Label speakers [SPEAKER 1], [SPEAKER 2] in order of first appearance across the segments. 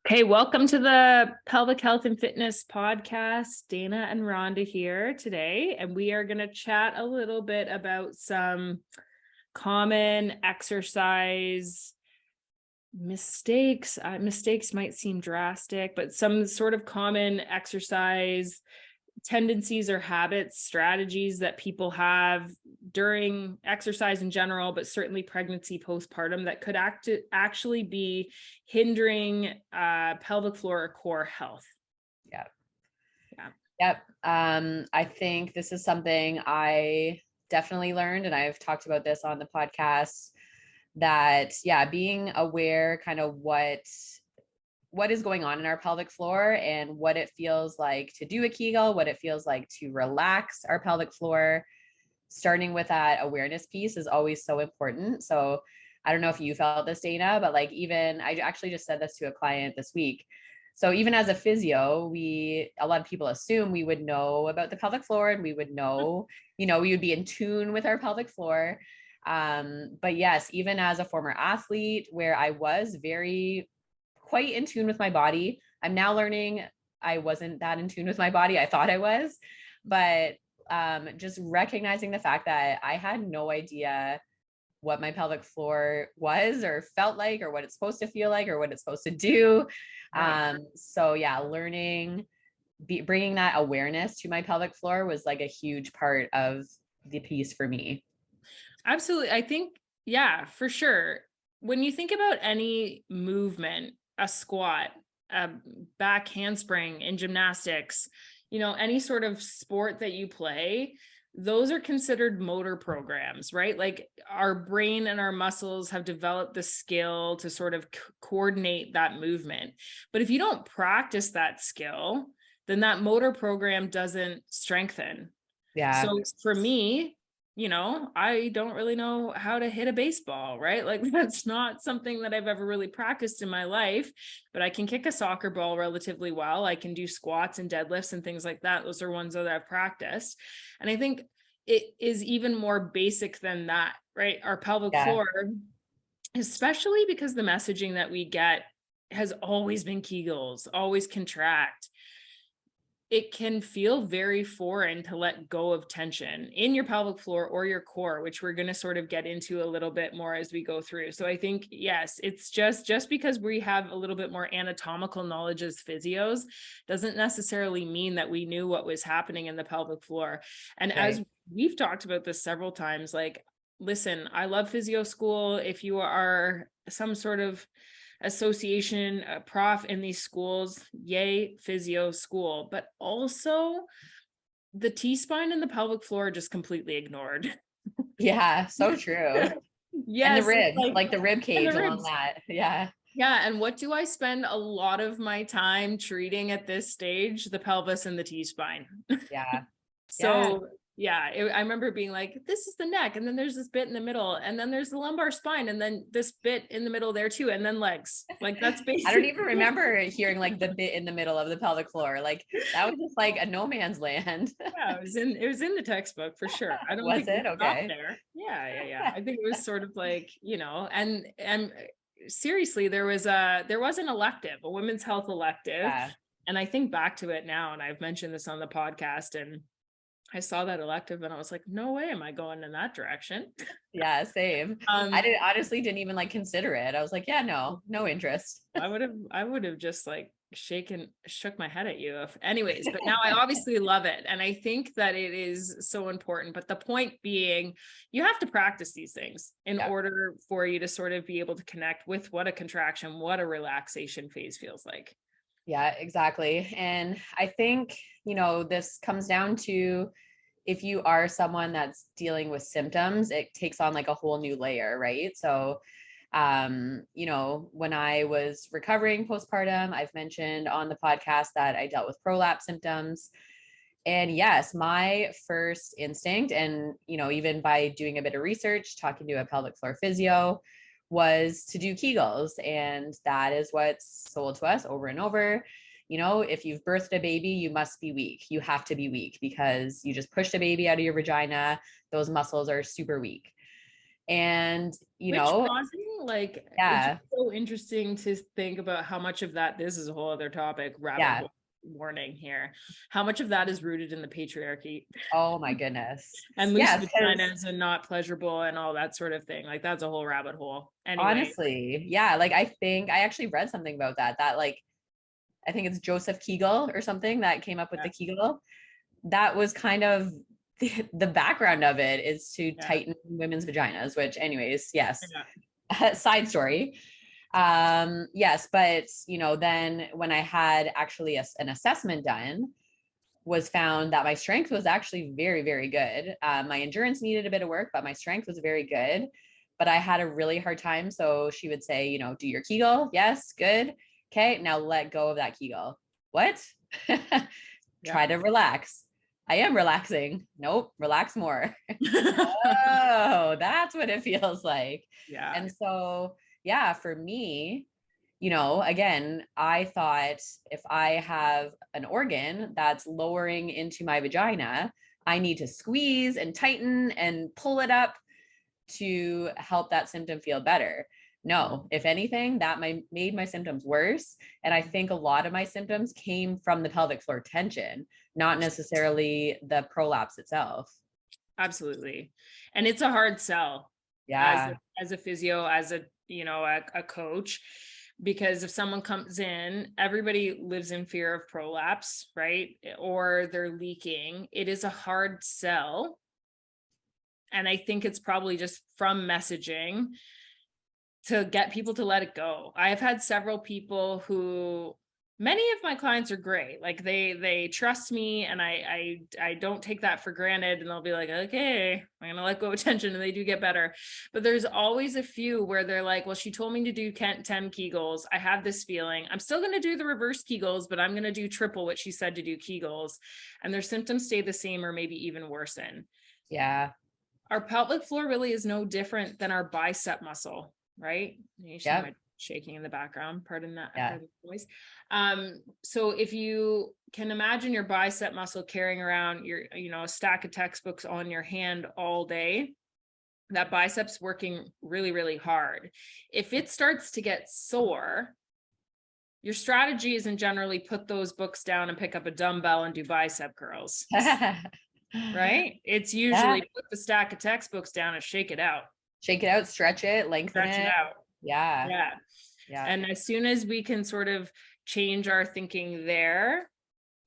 [SPEAKER 1] Okay, welcome to the Pelvic Health and Fitness Podcast. Dayna and Rhonda here today, and we are going to chat a little bit about some common exercise mistakes. Mistakes might seem drastic, but some sort of common exercise tendencies or habits, strategies that people have during exercise in general, but certainly pregnancy, postpartum, that could actually be hindering pelvic floor or core health.
[SPEAKER 2] Yeah.
[SPEAKER 1] Yeah.
[SPEAKER 2] Yep. I think this is something I definitely learned, and I've talked about this on the podcast, that being aware kind of what is going on in our pelvic floor and what it feels like to do a Kegel, what it feels like to relax our pelvic floor. Starting with that awareness piece is always so important. So I don't know if you felt this, Dayna, but even I actually just said this to a client this week. So even as a physio, a lot of people assume we would know about the pelvic floor and we would know, we would be in tune with our pelvic floor. But yes, even as a former athlete where I was quite in tune with my body, I'm now learning I wasn't that in tune with my body. I thought I was, but just recognizing the fact that I had no idea what my pelvic floor was or felt like, or what it's supposed to feel like, or what it's supposed to do.
[SPEAKER 1] Right.
[SPEAKER 2] Learning, bringing that awareness to my pelvic floor was like a huge part of the piece for me.
[SPEAKER 1] Absolutely. I think, yeah, for sure. When you think about any movement, a squat, a back handspring in gymnastics, any sort of sport that you play, those are considered motor programs, right? Like our brain and our muscles have developed the skill to sort of coordinate that movement. But if you don't practice that skill, then that motor program doesn't strengthen.
[SPEAKER 2] Yeah.
[SPEAKER 1] So for me, I don't really know how to hit a baseball, right? Like that's not something that I've ever really practiced in my life, but I can kick a soccer ball relatively well. I can do squats and deadlifts and things like that. Those are ones that I've practiced. And I think it is even more basic than that, right? Our pelvic
[SPEAKER 2] Yeah.
[SPEAKER 1] floor, especially because the messaging that we get has always been Kegels, always contract. It can feel very foreign to let go of tension in your pelvic floor or your core, which we're going to sort of get into a little bit more as we go through. So I think, yes, it's just because we have a little bit more anatomical knowledge as physios doesn't necessarily mean that we knew what was happening in the pelvic floor. And
[SPEAKER 2] Right.
[SPEAKER 1] as we've talked about this several times, like, listen, I love physio school. If you are some sort of association, prof in these schools, yay, physio school, but also the T-spine and the pelvic floor are just completely ignored.
[SPEAKER 2] Yeah. So true. And the
[SPEAKER 1] Yes, it's
[SPEAKER 2] ribs, like the rib
[SPEAKER 1] and the
[SPEAKER 2] cage along
[SPEAKER 1] ribs.
[SPEAKER 2] that. Yeah.
[SPEAKER 1] Yeah, and what do I spend a lot of my time treating at this stage? The pelvis and the T-spine.
[SPEAKER 2] Yeah. Yeah.
[SPEAKER 1] So yeah, I remember being like, this is the neck, and then there's this bit in the middle, and then there's the lumbar spine, and then this bit in the middle there too, and then legs. Like that's
[SPEAKER 2] I don't
[SPEAKER 1] basically
[SPEAKER 2] even remember hearing like the bit in the middle of the pelvic floor. Like that was just like a no man's land.
[SPEAKER 1] yeah, it was in the textbook for sure. I don't
[SPEAKER 2] Was
[SPEAKER 1] think we
[SPEAKER 2] it?
[SPEAKER 1] stopped
[SPEAKER 2] Okay.
[SPEAKER 1] there. Yeah. I think it was sort of like, and seriously, there was an elective, a women's health elective.
[SPEAKER 2] Yeah.
[SPEAKER 1] And I think back to it now, and I've mentioned this on the podcast, and I saw that elective and I was like, no way am I going in that direction.
[SPEAKER 2] Yeah. Same. I
[SPEAKER 1] Um,
[SPEAKER 2] didn't even like consider it. I was like, yeah, no interest.
[SPEAKER 1] I would have just like shook my head at you anyways, but now I obviously love it. And I think that it is so important. But the point being, you have to practice these things in
[SPEAKER 2] Yeah.
[SPEAKER 1] order for you to sort of be able to connect with what a contraction, what a relaxation phase feels like.
[SPEAKER 2] Yeah, exactly. And I think, this comes down to if you are someone that's dealing with symptoms, it takes on like a whole new layer, right? So, when I was recovering postpartum, I've mentioned on the podcast that I dealt with prolapse symptoms. And yes, my first instinct, and, even by doing a bit of research, talking to a pelvic floor physio, was to do Kegels. And that is what's sold to us over and over. If you've birthed a baby, you must be weak. You have to be weak because you just pushed a baby out of your vagina. Those muscles are super weak. And,
[SPEAKER 1] Which pausing, like, it's
[SPEAKER 2] yeah,
[SPEAKER 1] just so interesting to think about how much of that, this is a whole other topic, rabbit
[SPEAKER 2] yeah.
[SPEAKER 1] hole warning here, how much of that is rooted in the patriarchy
[SPEAKER 2] Oh my goodness.
[SPEAKER 1] and loose
[SPEAKER 2] Yes, because
[SPEAKER 1] vaginas and not pleasurable and all that sort of thing. Like, that's a whole rabbit hole. Anyway,
[SPEAKER 2] honestly, yeah, like I think I actually read something about that like I think it's Joseph Kegel or something that came up with
[SPEAKER 1] yeah,
[SPEAKER 2] the Kegel. That was kind of the background of it is to
[SPEAKER 1] yeah,
[SPEAKER 2] tighten women's vaginas, which anyways, yes.
[SPEAKER 1] yeah,
[SPEAKER 2] Side story. Yes, but then when I had actually an assessment done, was found that my strength was actually very, very good. My endurance needed a bit of work, but my strength was very good. But I had a really hard time. So she would say, do your Kegel. Yes, good. Okay, now let go of that Kegel. What?
[SPEAKER 1] yeah.
[SPEAKER 2] Try to relax. I am relaxing. Nope, relax more. Oh, that's what it feels like.
[SPEAKER 1] Yeah.
[SPEAKER 2] And so, yeah, for me, again, I thought if I have an organ that's lowering into my vagina, I need to squeeze and tighten and pull it up to help that symptom feel better. No, if anything, that made my symptoms worse. And I think a lot of my symptoms came from the pelvic floor tension, not necessarily the prolapse itself.
[SPEAKER 1] Absolutely. And it's a hard sell as
[SPEAKER 2] Yeah.
[SPEAKER 1] as a physio, as a coach, because if someone comes in, everybody lives in fear of prolapse, right? Or they're leaking. It is a hard sell. And I think it's probably just from messaging to get people to let it go. I've had several people who, many of my clients are great. Like they trust me, and I don't take that for granted, and they'll be like, okay, I'm gonna let go of tension, and they do get better. But there's always a few where they're like, well, she told me to do 10 Kegels. I have this feeling I'm still gonna do the reverse Kegels, but I'm gonna do triple what she said to do Kegels, and their symptoms stay the same or maybe even worsen.
[SPEAKER 2] Yeah.
[SPEAKER 1] Our pelvic floor really is no different than our bicep muscle, right? You see
[SPEAKER 2] Yep.
[SPEAKER 1] my shaking in the background, pardon that,
[SPEAKER 2] Yeah.
[SPEAKER 1] pardon the noise. So if you can imagine your bicep muscle carrying around a stack of textbooks on your hand all day, that bicep's working really, really hard. If it starts to get sore, your strategy isn't generally put those books down and pick up a dumbbell and do bicep curls, right? It's
[SPEAKER 2] Yeah.
[SPEAKER 1] usually put the stack of textbooks down and shake it out,
[SPEAKER 2] Shake it out, stretch it, lengthen
[SPEAKER 1] stretch it
[SPEAKER 2] it.
[SPEAKER 1] out.
[SPEAKER 2] Yeah.
[SPEAKER 1] Yeah.
[SPEAKER 2] Yeah.
[SPEAKER 1] And as soon as we can sort of change our thinking there,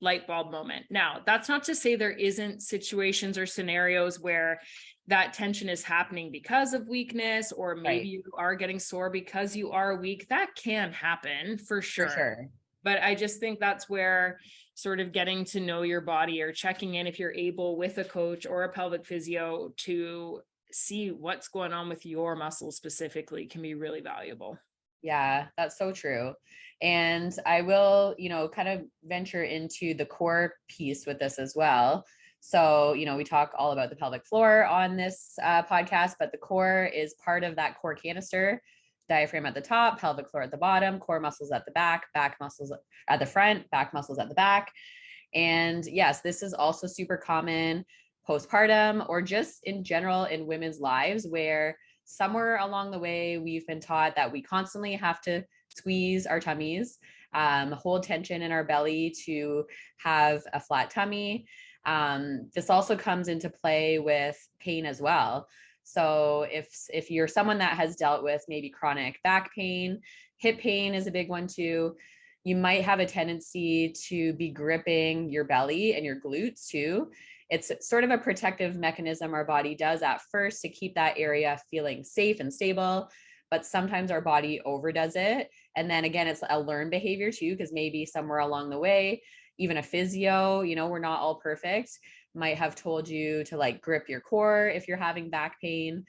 [SPEAKER 1] light bulb moment. Now, that's not to say there isn't situations or scenarios where that tension is happening because of weakness, or maybe
[SPEAKER 2] Right.
[SPEAKER 1] you are getting sore because you are weak. That can happen for
[SPEAKER 2] For
[SPEAKER 1] sure.
[SPEAKER 2] sure.
[SPEAKER 1] But I just think that's where sort of getting to know your body, or checking in if you're able with a coach or a pelvic physio to see what's going on with your muscles specifically, can be really valuable.
[SPEAKER 2] Yeah, that's so true. And I will, kind of venture into the core piece with this as well. So, we talk all about the pelvic floor on this podcast, but the core is part of that core canister: diaphragm at the top, pelvic floor at the bottom, core muscles at the back muscles at the front, back muscles at the back. And yes, this is also super common postpartum or just in general in women's lives, where somewhere along the way we've been taught that we constantly have to squeeze our tummies, hold tension in our belly to have a flat tummy. This also comes into play with pain as well. So if you're someone that has dealt with maybe chronic back pain, hip pain is a big one too. You might have a tendency to be gripping your belly and your glutes too. It's sort of a protective mechanism our body does at first to keep that area feeling safe and stable, but sometimes our body overdoes it. And then again, it's a learned behavior too, because maybe somewhere along the way, even a physio, we're not all perfect, might have told you to like grip your core if you're having back pain.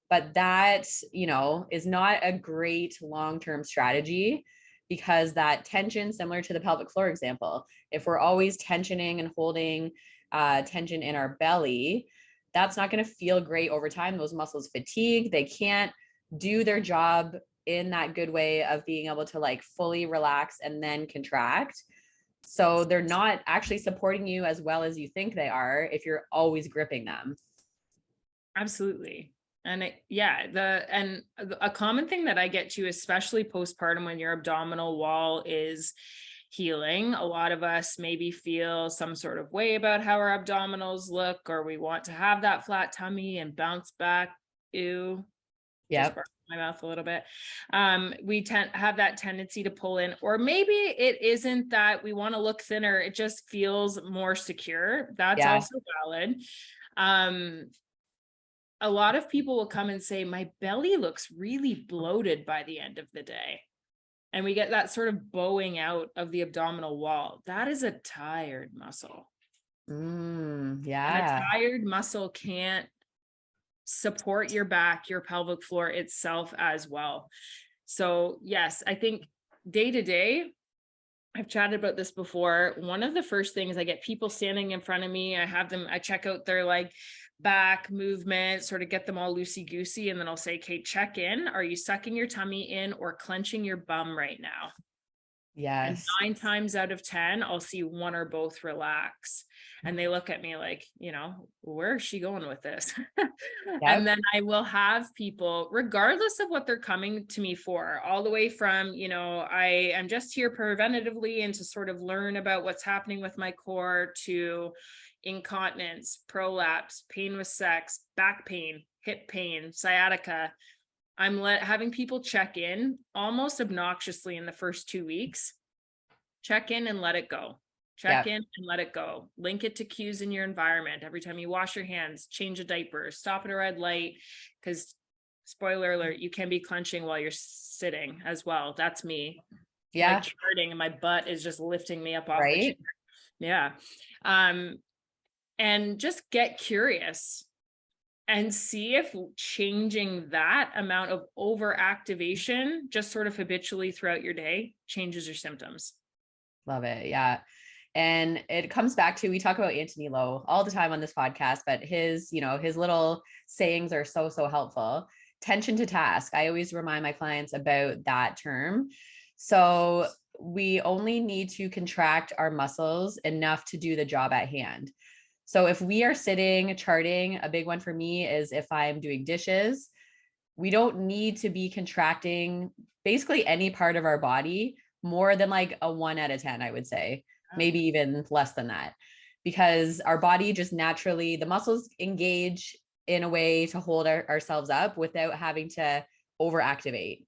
[SPEAKER 2] But that, is not a great long-term strategy, because that tension, similar to the pelvic floor example, if we're always tensioning and holding tension in our belly, that's not going to feel great over time. Those muscles fatigue. They can't do their job in that good way of being able to like fully relax and then contract. So they're not actually supporting you as well as you think they are if you're always gripping them.
[SPEAKER 1] Absolutely. And a common thing that I get to, especially postpartum, when your abdominal wall is healing, a lot of us maybe feel some sort of way about how our abdominals look, or we want to have that flat tummy and bounce back. Ew. Just
[SPEAKER 2] Yep.
[SPEAKER 1] burped my mouth a little bit. We have that tendency to pull in, or maybe it isn't that we want to look thinner. It just feels more secure. That's
[SPEAKER 2] Yeah.
[SPEAKER 1] also valid. A lot of people will come and say, my belly looks really bloated by the end of the day. And we get that sort of bowing out of the abdominal wall. That is a tired muscle. And a
[SPEAKER 2] Yeah.
[SPEAKER 1] tired muscle can't support your back, your pelvic floor itself as well. So yes, I think day to day, I've chatted about this before. One of the first things, I get people standing in front of me, I check out their like back movement, sort of get them all loosey goosey. And then I'll say, okay, check in. Are you sucking your tummy in or clenching your bum right now? And
[SPEAKER 2] Yes.
[SPEAKER 1] 9 times out of 10, I'll see one or both relax. And they look at me like, where is she going with this? And
[SPEAKER 2] Yep.
[SPEAKER 1] then I will have people, regardless of what they're coming to me for, all the way from, I am just here preventatively and to sort of learn about what's happening with my core, to incontinence, prolapse, pain with sex, back pain, hip pain, sciatica. I'm having people check in almost obnoxiously in the first 2 weeks. Check in and let it go. Check
[SPEAKER 2] Yep.
[SPEAKER 1] in and let it go. Link it to cues in your environment. Every time you wash your hands, change a diaper, stop at a red light, because spoiler alert, you can be clenching while you're sitting as well. That's me.
[SPEAKER 2] Yeah.
[SPEAKER 1] Like charting and my butt is just lifting me up off the chair.
[SPEAKER 2] Right.
[SPEAKER 1] Yeah. And just get curious and see if changing that amount of overactivation just sort of habitually throughout your day changes your symptoms.
[SPEAKER 2] Love it. Yeah. And it comes back to, we talk about Anthony Lowe all the time on this podcast, but his little sayings are so, so helpful. Tension to task. I always remind my clients about that term. So we only need to contract our muscles enough to do the job at hand. So if we are sitting charting, a big one for me is if I'm doing dishes, we don't need to be contracting basically any part of our body more than like a 1 out of 10, I would say, maybe even less than that, because our body just naturally, the muscles engage in a way to hold ourselves up without having to overactivate.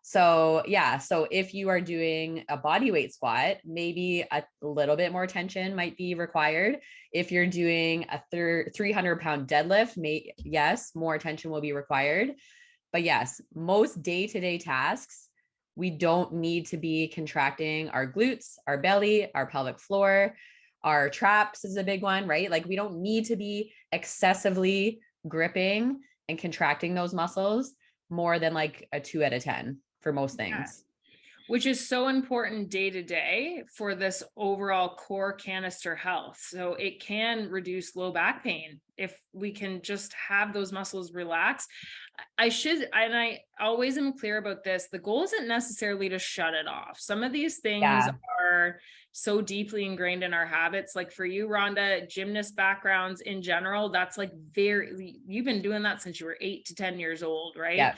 [SPEAKER 2] So yeah, so if you are doing a body weight squat, maybe a little bit more tension might be required. If you're doing a 300-pound deadlift, yes, more tension will be required. But yes, most day-to-day tasks, we don't need to be contracting our glutes, our belly, our pelvic floor. Our traps is a big one, right? Like we don't need to be excessively gripping and contracting those muscles more than like a 2 out of 10 for most things.
[SPEAKER 1] Which is so important day to day for this overall core canister health. So it can reduce low back pain if we can just have those muscles relax. I always am clear about this. The goal isn't necessarily to shut it off. Some of these things are so deeply ingrained in our habits. Like for you, Rhonda, gymnast backgrounds in general, that's like you've been doing that since you were 8 to 10 years old, right?
[SPEAKER 2] Yeah.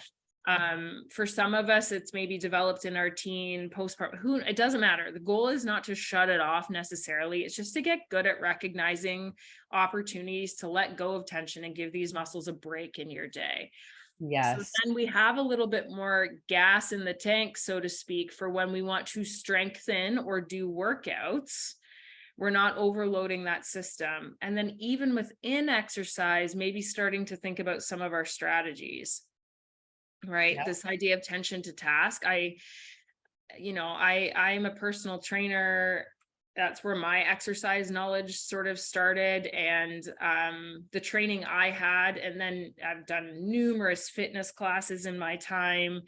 [SPEAKER 1] For some of us, it's maybe developed in our teen, postpartum, it doesn't matter. The goal is not to shut it off necessarily. It's just to get good at recognizing opportunities to let go of tension and give these muscles a break in your day.
[SPEAKER 2] Yes.
[SPEAKER 1] So then we have a little bit more gas in the tank, so to speak, for when we want to strengthen or do workouts. We're not overloading that system. And then even within exercise, maybe starting to think about some of our strategies. Right.
[SPEAKER 2] Yep.
[SPEAKER 1] This idea of tension to task. I'm a personal trainer. That's where my exercise knowledge sort of started. And the training I had, and then I've done numerous fitness classes in my time.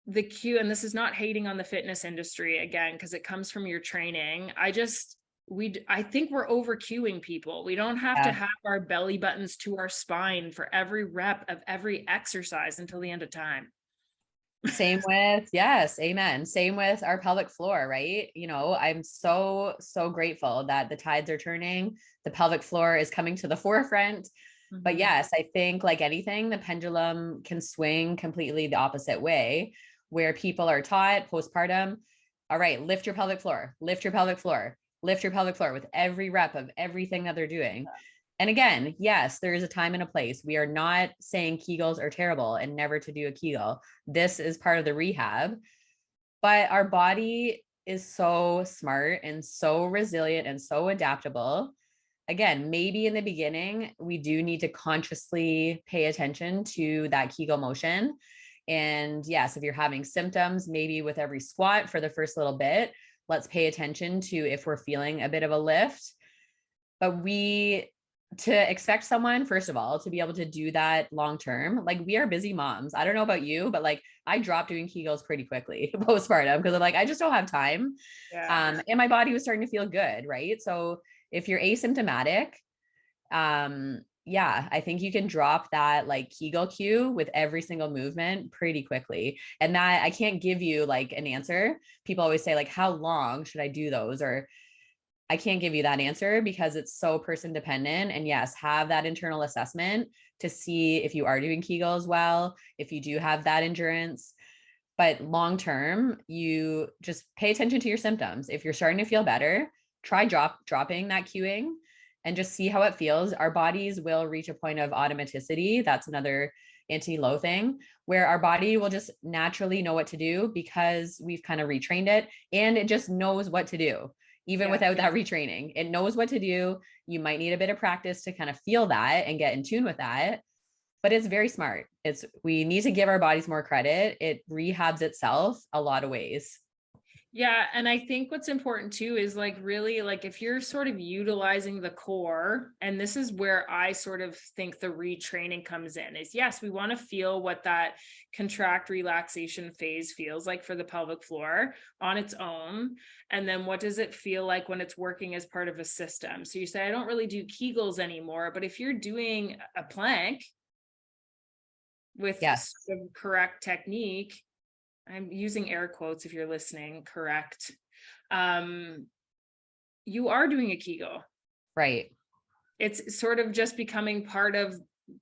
[SPEAKER 1] The cue, and this is not hating on the fitness industry again, because it comes from your training. I think we're over-cuing people. We don't have to have our belly buttons to our spine for every rep of every exercise until the end of time.
[SPEAKER 2] Same with, yes, amen. Same with our pelvic floor, right? I'm so, so grateful that the tides are turning. The pelvic floor is coming to the forefront. But yes, I think like anything, the pendulum can swing completely the opposite way, where people are taught postpartum, all right, lift your pelvic floor, lift your pelvic floor, lift your pelvic floor with every rep of everything that they're doing. And again, yes, there is a time and a place. We are not saying Kegels are terrible and never to do a Kegel. This is part of the rehab, but our body is so smart and so resilient and so adaptable. Again, maybe in the beginning, we do need to consciously pay attention to that Kegel motion. And yes, if you're having symptoms, maybe with every squat for the first little bit, let's pay attention to if we're feeling a bit of a lift. But to expect someone, first of all, to be able to do that long term, like we are busy moms. I don't know about you, but like I dropped doing Kegels pretty quickly postpartum because I'm like, I just don't have time.
[SPEAKER 1] Yeah.
[SPEAKER 2] And my body was starting to feel good, right? So if you're asymptomatic, yeah, I think you can drop that like Kegel cue with every single movement pretty quickly. And that I can't give you like an answer. People always say like, how long should I do those? Or I can't give you that answer because it's so person dependent. And yes, have that internal assessment to see if you are doing Kegels well, if you do have that endurance. But long term, you just pay attention to your symptoms. If you're starting to feel better, try dropping that cueing and just see how it feels. Our bodies will reach a point of automaticity. That's another anti-low thing where our body will just naturally know what to do because we've kind of retrained it and it just knows what to do. Even without that retraining, it knows what to do. You might need a bit of practice to kind of feel that and get in tune with that, but it's very smart. We need to give our bodies more credit. It rehabs itself a lot of ways.
[SPEAKER 1] Yeah. And I think what's important too is like really like if you're sort of utilizing the core, and this is where I sort of think the retraining comes in, is yes, we want to feel what that contract relaxation phase feels like for the pelvic floor on its own. And then what does it feel like when it's working as part of a system? So you say, I don't really do Kegels anymore, but if you're doing a plank with sort of correct technique, I'm using air quotes if you're listening, correct. You are doing a Kegel.
[SPEAKER 2] Right.
[SPEAKER 1] It's sort of just becoming part of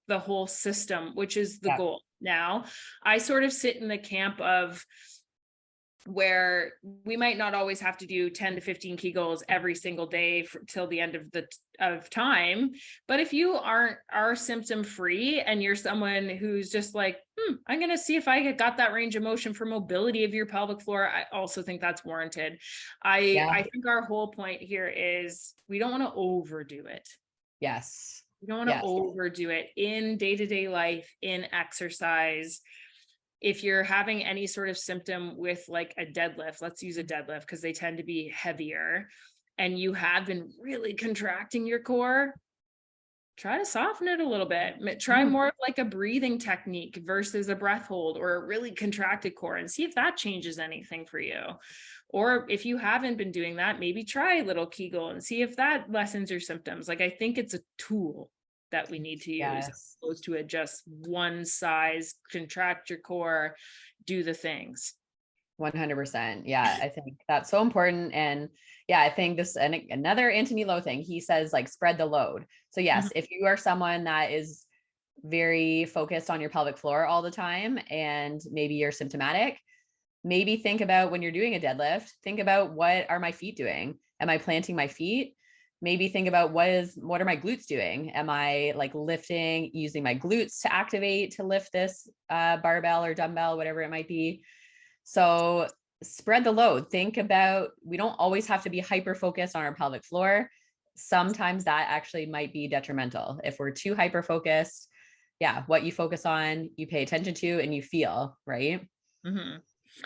[SPEAKER 1] the whole system, which is the goal. Now, I sort of sit in the camp of where we might not always have to do 10 to 15 Kegels every single day till the end of time. But if you are symptom free and you're someone who's just like, I'm going to see if I got that range of motion for mobility of your pelvic floor, I also think that's warranted. I think our whole point here is we don't want to overdo it.
[SPEAKER 2] Yes.
[SPEAKER 1] We don't want to overdo it in day-to-day life, in exercise. If you're having any sort of symptom with like a deadlift, let's use a deadlift because they tend to be heavier, and you have been really contracting your core, try to soften it a little bit. Try more of like a breathing technique versus a breath hold or a really contracted core and see if that changes anything for you. Or if you haven't been doing that, maybe try a little Kegel and see if that lessens your symptoms. Like I think it's a tool that we need to use as opposed to just one size, contract your core, do the things.
[SPEAKER 2] 100%. Yeah, I think that's so important. And yeah, I think this and another Anthony Lowe thing, he says like spread the load. So yes, if you are someone that is very focused on your pelvic floor all the time and maybe you're symptomatic, maybe think about when you're doing a deadlift, think about what are my feet doing? Am I planting my feet? Maybe think about what are my glutes doing? Am I like lifting, using my glutes to activate to lift this barbell or dumbbell, whatever it might be. So spread the load. Think about, we don't always have to be hyper focused on our pelvic floor. Sometimes that actually might be detrimental. If we're too hyper focused, yeah, what you focus on, you pay attention to and you feel, right?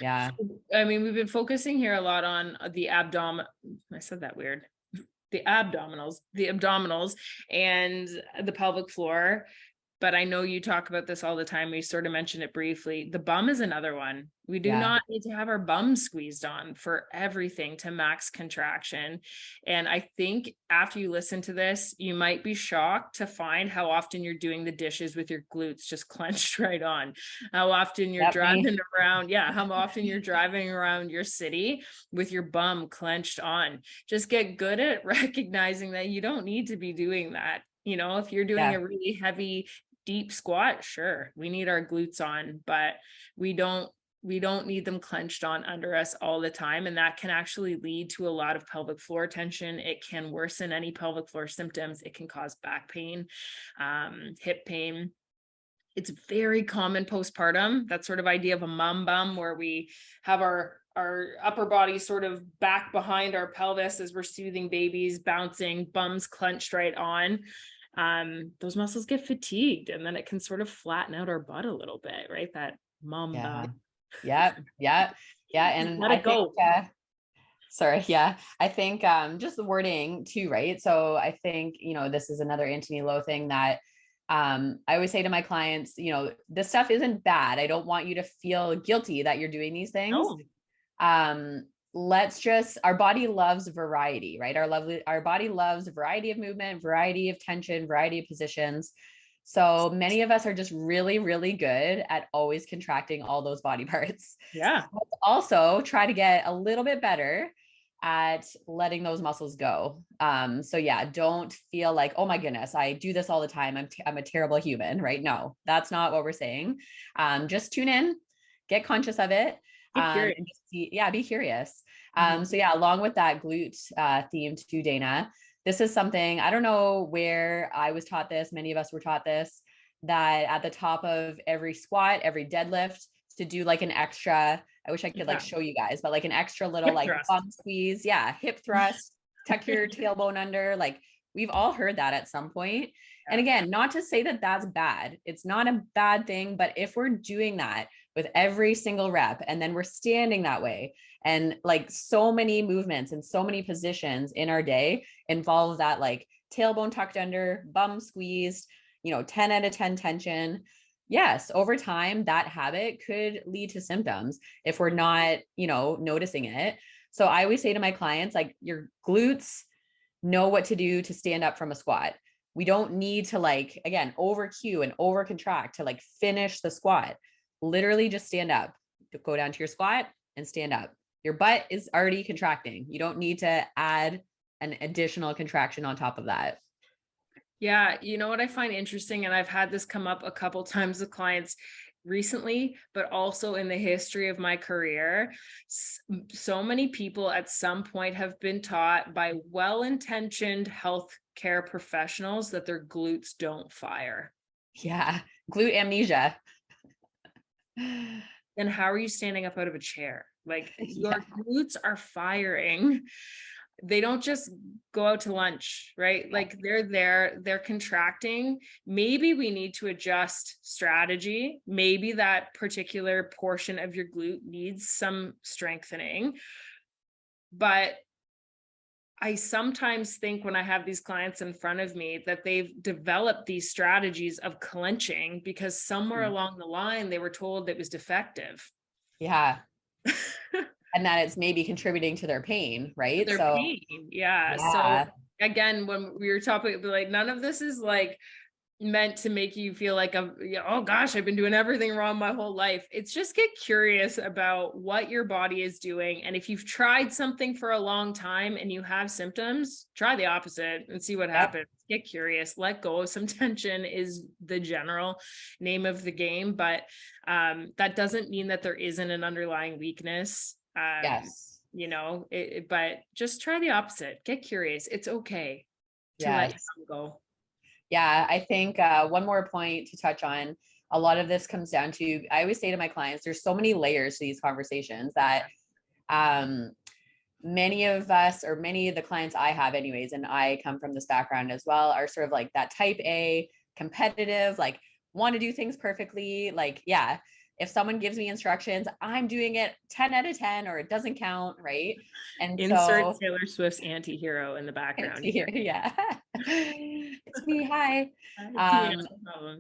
[SPEAKER 2] Yeah.
[SPEAKER 1] I mean, we've been focusing here a lot on the abdomen. I said that weird. The abdominals and the pelvic floor. But I know you talk about this all the time. We sort of mentioned it briefly. The bum is another one. We do not need to have our bum squeezed on for everything to max contraction. And I think after you listen to this, you might be shocked to find how often you're doing the dishes with your glutes just clenched right on. How often you're driving around. Yeah. How often you're driving around your city with your bum clenched on. Just get good at recognizing that you don't need to be doing that If you're doing
[SPEAKER 2] Yeah.
[SPEAKER 1] a really heavy, deep squat, sure, we need our glutes on, but we don't need them clenched on under us all the time. And that can actually lead to a lot of pelvic floor tension. It can worsen any pelvic floor symptoms. It can cause back pain, hip pain. It's very common postpartum, that sort of idea of a mom bum, where we have our upper body sort of back behind our pelvis as we're soothing babies, bouncing, bums clenched right on. Those muscles get fatigued, and then it can sort of flatten out our butt a little bit, right? That mom
[SPEAKER 2] Yeah.
[SPEAKER 1] bum.
[SPEAKER 2] Yeah. Yeah. Yeah. And
[SPEAKER 1] Let
[SPEAKER 2] I
[SPEAKER 1] it
[SPEAKER 2] think,
[SPEAKER 1] go.
[SPEAKER 2] sorry. Yeah. I think, just the wording too, right? So I think, this is another Anthony Lowe thing that, I always say to my clients, this stuff isn't bad. I don't want you to feel guilty that you're doing these things.
[SPEAKER 1] No.
[SPEAKER 2] Our body loves variety, right? Our body loves variety of movement, variety of tension, variety of positions. So many of us are just really, really good at always contracting all those body parts.
[SPEAKER 1] Yeah.
[SPEAKER 2] Let's also try to get a little bit better at letting those muscles go. So yeah, don't feel like, oh my goodness, I do this all the time. I'm a terrible human, right? No, that's not what we're saying. Just tune in, get conscious of it. And just be curious. So yeah, along with that glute theme too, Dayna, this is something, I don't know where I was taught this, many of us were taught this, that at the top of every squat, every deadlift, to do like an extra, I wish I could like show you guys, but like an extra little like bum squeeze. Yeah. Hip thrust, tuck your tailbone under. Like we've all heard that at some point. Yeah. And again, not to say that that's bad. It's not a bad thing, but if we're doing that with every single rep, and then we're standing that way, and like so many movements and so many positions in our day involve that like tailbone tucked under, bum squeezed, 10 out of 10 tension. Yes, over time, that habit could lead to symptoms if we're not, noticing it. So I always say to my clients, like, your glutes know what to do to stand up from a squat. We don't need to like, again, over-cue and over-contract to like finish the squat. Literally just stand up, go down to your squat and stand up. Your butt is already contracting. You don't need to add an additional contraction on top of that.
[SPEAKER 1] Yeah, you know what I find interesting, and I've had this come up a couple times with clients recently, but also in the history of my career. So many people at some point have been taught by well-intentioned healthcare professionals that their glutes don't fire.
[SPEAKER 2] Yeah, glute amnesia.
[SPEAKER 1] Then how are you standing up out of a chair? Like your glutes are firing. They don't just go out to lunch, right? Like they're contracting. Maybe we need to adjust strategy. Maybe that particular portion of your glute needs some strengthening. But I sometimes think when I have these clients in front of me that they've developed these strategies of clenching because somewhere along the line they were told it was defective.
[SPEAKER 2] Yeah. And that it's maybe contributing to their pain, right?
[SPEAKER 1] Their pain. Yeah. So again, when we were talking, like, none of this is like meant to make you feel like, oh gosh, I've been doing everything wrong my whole life. It's just get curious about what your body is doing. And if you've tried something for a long time and you have symptoms, try the opposite and see what happens. Get curious, let go of some tension is the general name of the game. But that doesn't mean that there isn't an underlying weakness.
[SPEAKER 2] Yes.
[SPEAKER 1] But just try the opposite. Get curious. It's okay to let you go.
[SPEAKER 2] Yeah, I think one more point to touch on, a lot of this comes down to, I always say to my clients, there's so many layers to these conversations that many of us, or many of the clients I have anyways, and I come from this background as well, are sort of like that type A, competitive, like want to do things perfectly. Like, yeah, if someone gives me instructions, I'm doing it 10 out of 10 or it doesn't count, right? And
[SPEAKER 1] insert Taylor Swift's anti-hero in the background here.
[SPEAKER 2] Yeah. It's me. Hi.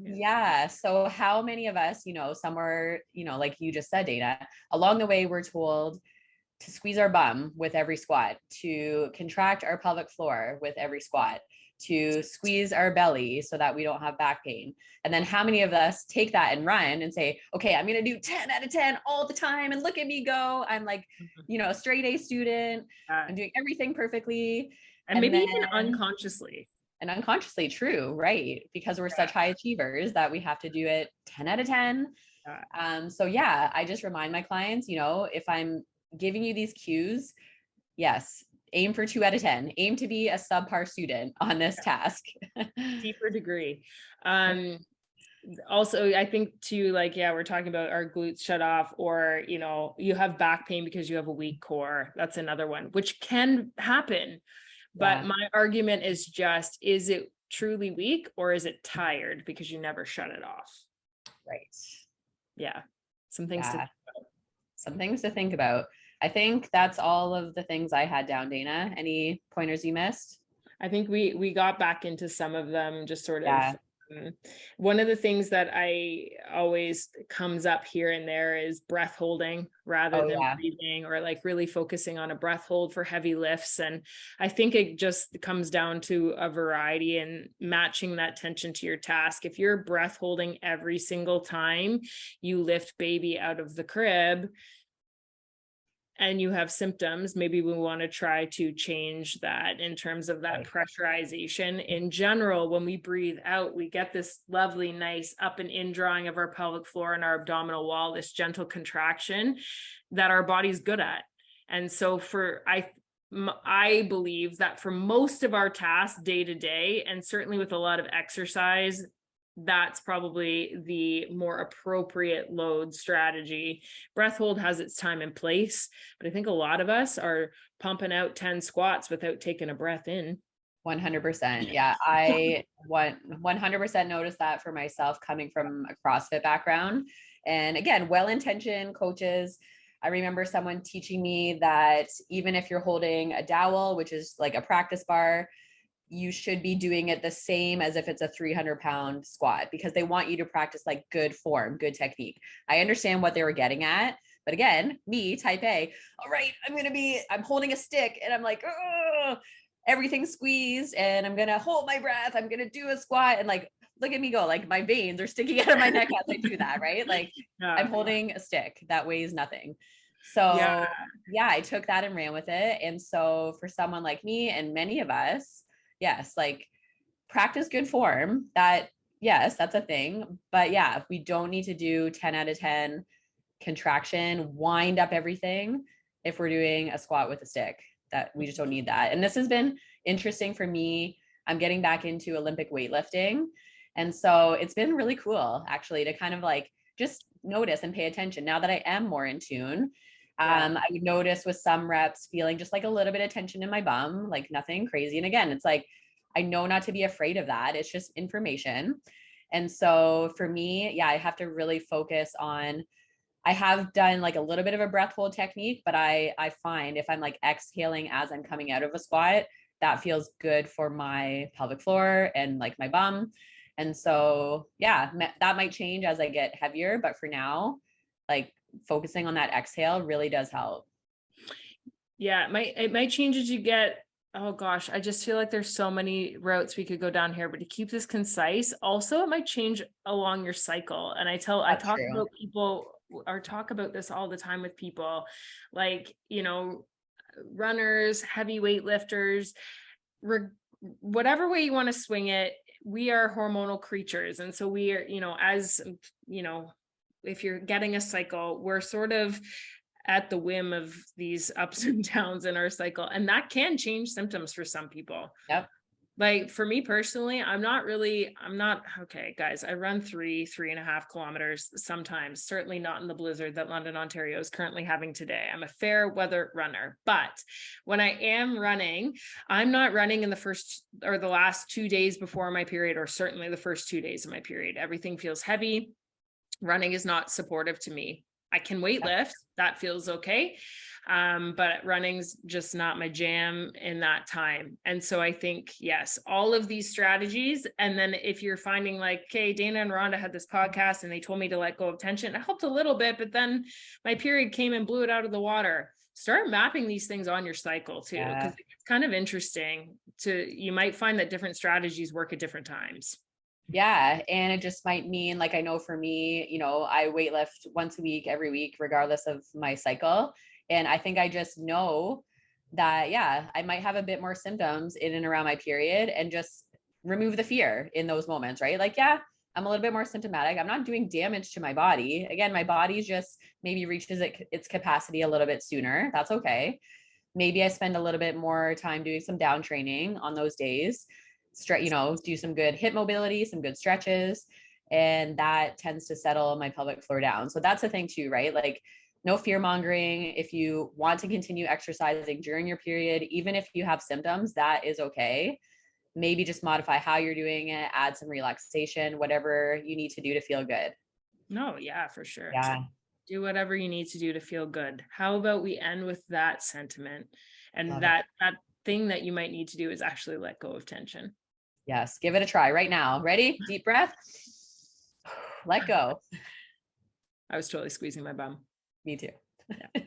[SPEAKER 2] Yeah. So how many of us, somewhere, like you just said, Dayna, along the way, we're told to squeeze our bum with every squat, to contract our pelvic floor with every squat, to squeeze our belly so that we don't have back pain. And then how many of us take that and run and say, okay, I'm going to do 10 out of 10 all the time. And look at me go. I'm like, a straight A student. I'm doing everything perfectly.
[SPEAKER 1] And maybe even unconsciously.
[SPEAKER 2] and unconsciously true, right? Because we're such high achievers that we have to do it 10 out of 10. So yeah, I just remind my clients, if I'm giving you these cues, yes, aim for 2 out of 10, aim to be a subpar student on this task.
[SPEAKER 1] Deeper degree. Also, I think too, like, yeah, we're talking about our glutes shut off, or, you have back pain because you have a weak core. That's another one, which can happen. But my argument is just, is it truly weak or is it tired because you never shut it off?
[SPEAKER 2] Right.
[SPEAKER 1] Yeah. Some things to
[SPEAKER 2] think about. I think that's all of the things I had down, Dayna. Any pointers you missed?
[SPEAKER 1] I think we got back into some of them, just sort of.
[SPEAKER 2] Yeah.
[SPEAKER 1] One of the things that I always comes up here and there is breath holding rather than breathing, or like really focusing on a breath hold for heavy lifts. And I think it just comes down to a variety and matching that tension to your task. If you're breath holding every single time you lift baby out of the crib, and you have symptoms, maybe we want to try to change that in terms of that pressurization. In general, when we breathe out, we get this lovely, nice up and in drawing of our pelvic floor and our abdominal wall, this gentle contraction that our body's good at. And so I believe that for most of our tasks day to day, and certainly with a lot of exercise, that's probably the more appropriate load strategy. Breath hold has its time and place, but I think a lot of us are pumping out 10 squats without taking a breath in.
[SPEAKER 2] 100%. Yeah. I 100% noticed that for myself, coming from a CrossFit background. And again, well-intentioned coaches. I remember someone teaching me that even if you're holding a dowel, which is like a practice bar, you should be doing it the same as if it's a 300-pound squat, because they want you to practice like good form, good technique. I understand what they were getting at, but again, me, type A, all right, I'm holding a stick and I'm like, everything's squeezed and I'm going to hold my breath. I'm going to do a squat. And like, look at me go, like my veins are sticking out of my neck as I do that, right? Like I'm holding a stick that weighs nothing. So yeah, I took that and ran with it. And so for someone like me and many of us, yes, like practice good form. Yes, that's a thing. But yeah, we don't need to do 10 out of 10 contraction, wind up everything if we're doing a squat with a stick. That we just don't need that. And this has been interesting for me. I'm getting back into Olympic weightlifting. And so it's been really cool actually to kind of like just notice and pay attention now that I am more in tune. I would notice with some reps feeling just like a little bit of tension in my bum, like nothing crazy. And again, it's like, I know not to be afraid of that. It's just information. And so for me, yeah, I have to really focus on, I have done like a little bit of a breath hold technique, but I find if I'm like exhaling as I'm coming out of a squat, that feels good for my pelvic floor and like my bum. And so, yeah, that might change as I get heavier, but for now, like focusing on that exhale really does help.
[SPEAKER 1] Yeah, it might change as you get, oh gosh, I just feel like there's so many routes we could go down here, but to keep this concise, also it might change along your cycle. And I talk about people, or talk about this all the time with people, like, runners, heavy weightlifters, whatever way you want to swing it, we are hormonal creatures. And so we are, as, if you're getting a cycle, we're sort of at the whim of these ups and downs in our cycle. And that can change symptoms for some people.
[SPEAKER 2] Yep.
[SPEAKER 1] Like for me personally, I'm not okay, guys. I run 3.5 kilometers sometimes, certainly not in the blizzard that London, Ontario is currently having today. I'm a fair weather runner, but when I am running, I'm not running in the first or the last 2 days before my period, or certainly the first 2 days of my period. Everything feels heavy. Running is not supportive to me. I can weight lift, that feels okay. But running's just not my jam in that time. And so I think, yes, all of these strategies. And then if you're finding like, okay, Dayna and Rhonda had this podcast and they told me to let go of tension, it helped a little bit, but then my period came and blew it out of the water. Start mapping these things on your cycle too, because it's kind of interesting you might find that different strategies work at different times.
[SPEAKER 2] Yeah. And it just might mean, like, I know for me, I weight lift once a week, every week, regardless of my cycle. And I think I just know that, yeah, I might have a bit more symptoms in and around my period, and just remove the fear in those moments, right? Like, yeah, I'm a little bit more symptomatic. I'm not doing damage to my body. Again, my body just maybe reaches its capacity a little bit sooner. That's okay. Maybe I spend a little bit more time doing some down training on those days. Do some good hip mobility, some good stretches, and that tends to settle my pelvic floor down. So that's the thing too, right? Like, no fear mongering. If you want to continue exercising during your period, even if you have symptoms, that is okay. Maybe just modify how you're doing it, add some relaxation, whatever you need to do to feel good.
[SPEAKER 1] No, yeah, for sure.
[SPEAKER 2] Yeah.
[SPEAKER 1] Do whatever you need to do to feel good. How about we end with that sentiment? And
[SPEAKER 2] Love it.
[SPEAKER 1] that thing that you might need to do is actually let go of tension.
[SPEAKER 2] Yes. Give it a try right now. Ready? Deep breath. Let go.
[SPEAKER 1] I was totally squeezing my bum.
[SPEAKER 2] Me too.
[SPEAKER 1] Yeah.